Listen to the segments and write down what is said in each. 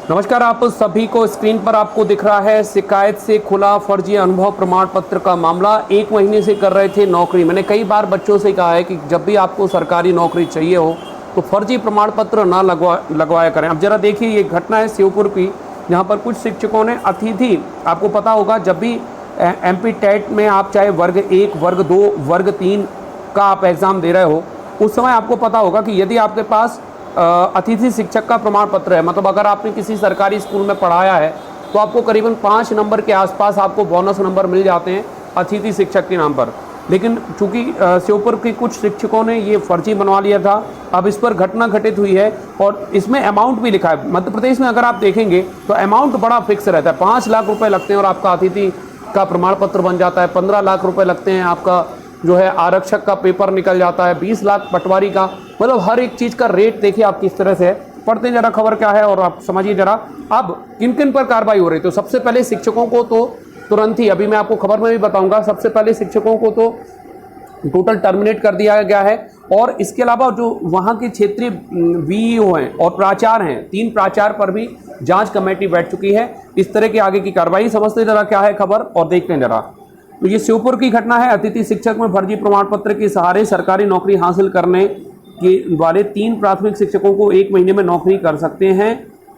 नमस्कार, आप सभी को स्क्रीन पर आपको दिख रहा है शिकायत से खुला फर्जी अनुभव प्रमाण पत्र का मामला। 1 महीने से कर रहे थे नौकरी। मैंने कई बार बच्चों से कहा है कि जब भी आपको सरकारी नौकरी चाहिए हो तो फर्जी प्रमाण पत्र ना लगवाया करें। अब जरा देखिए, ये घटना है श्योपुर की, जहाँ पर कुछ शिक्षकों ने अतिथि, आपको पता होगा जब भी MP टेट में आप चाहे वर्ग 1, वर्ग 2, वर्ग 3 का आप एग्ज़ाम दे रहे हो, उस समय आपको पता होगा कि यदि आपके पास अतिथि शिक्षक का प्रमाण पत्र है, मतलब अगर आपने किसी सरकारी स्कूल में पढ़ाया है तो आपको करीबन 5 नंबर के आसपास आपको बोनस नंबर मिल जाते हैं अतिथि शिक्षक के नाम पर। लेकिन चूंकि श्योपुर के कुछ शिक्षकों ने ये फर्जी बनवा लिया था, अब इस पर घटना घटित हुई है और इसमें अमाउंट भी लिखा है। मध्य प्रदेश में अगर आप देखेंगे तो अमाउंट बड़ा फिक्स रहता है, 5 लाख रुपए लगते हैं और आपका अतिथि का प्रमाण पत्र बन जाता है। 15 लाख रुपए लगते हैं, आपका जो है आरक्षक का पेपर निकल जाता है। 20 लाख पटवारी का, मतलब हर एक चीज़ का रेट देखिए आप किस तरह से है। पढ़ते हैं जरा खबर क्या है और आप समझिए जरा अब किन किन पर कार्रवाई हो रही है। तो सबसे पहले शिक्षकों को तो तुरंत ही, अभी मैं आपको खबर में भी बताऊंगा, सबसे पहले शिक्षकों को तो टोटल टर्मिनेट कर दिया गया है। और इसके अलावा जो वहाँ के क्षेत्रीय VEO हैं और प्राचार्य हैं, 3 प्राचार्य पर भी जांच कमेटी बैठ चुकी है। इस तरह की आगे की कार्रवाई समझते जरा क्या है खबर और देखते हैं जरा। तो ये श्योपुर की घटना है। अतिथि शिक्षक में फर्जी प्रमाण पत्र के सहारे सरकारी नौकरी हासिल करने के वाले 3 प्राथमिक शिक्षकों को 1 महीने में नौकरी कर सकते हैं।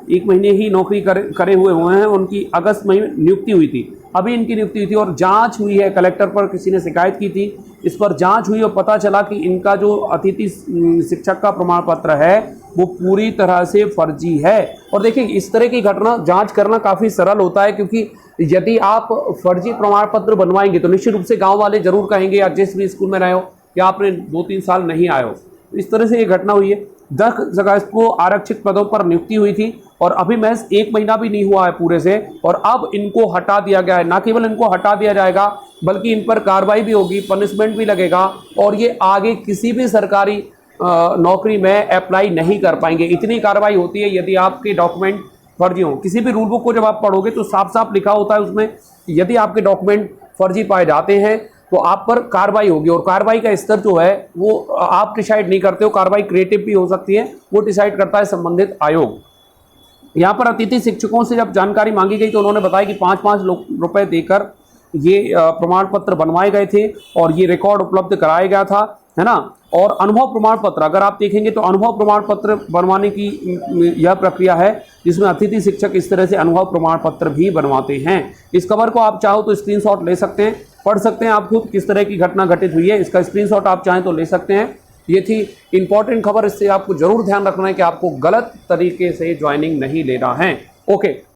1 महीने ही नौकरी करे हुए हैं। उनकी अगस्त में नियुक्ति हुई थी, अभी इनकी नियुक्ति हुई थी और जांच हुई है। कलेक्टर पर किसी ने शिकायत की थी, इस पर जांच हुई और पता चला कि इनका जो अतिथि शिक्षक का प्रमाण पत्र है वो पूरी तरह से फर्जी है। और देखिए, इस तरह की घटना जांच करना काफ़ी सरल होता है, क्योंकि यदि आप फर्जी प्रमाण पत्र बनवाएंगे तो निश्चित रूप से गांव वाले जरूर कहेंगे, या जिस भी स्कूल में रहे हो या आपने 2-3 साल नहीं आए हो। इस तरह से ये घटना हुई है। 10 अगस्त को आरक्षित पदों पर नियुक्ति हुई थी और अभी महज 1 महीना भी नहीं हुआ है पूरे से, और अब इनको हटा दिया गया है। ना केवल इनको हटा दिया जाएगा बल्कि इन पर कार्रवाई भी होगी, पनिशमेंट भी लगेगा और ये आगे किसी भी सरकारी नौकरी में अप्लाई नहीं कर पाएंगे। इतनी कार्रवाई होती है यदि आपके डॉक्यूमेंट फर्जी हो। किसी भी रूल बुक को जब आप पढ़ोगे तो साफ साफ लिखा होता है उसमें, यदि आपके डॉक्यूमेंट फर्जी पाए जाते हैं तो आप पर कार्रवाई होगी। और कार्रवाई का स्तर जो है वो आप डिसाइड नहीं करते हो, कार्रवाई क्रिएटिव भी हो सकती है, वो डिसाइड करता है संबंधित आयोग। यहाँ पर अतिथि शिक्षकों से जब जानकारी मांगी गई तो उन्होंने बताया कि 5-5 रुपए देकर ये प्रमाण पत्र बनवाए गए थे और ये रिकॉर्ड उपलब्ध कराया गया था, है ना। और अनुभव प्रमाण पत्र अगर आप देखेंगे तो अनुभव प्रमाण पत्र बनवाने की यह प्रक्रिया है जिसमें अतिथि शिक्षक इस तरह से अनुभव प्रमाण पत्र भी बनवाते हैं। इस खबर को आप चाहो तो स्क्रीनशॉट ले सकते हैं, पढ़ सकते हैं आप खुद किस तरह की घटना घटित हुई है। इसका स्क्रीनशॉट आप चाहें तो ले सकते हैं। ये थी इंपॉर्टेंट खबर, इससे आपको जरूर ध्यान रखना है कि आपको गलत तरीके से ज्वाइनिंग नहीं लेना है। ओके।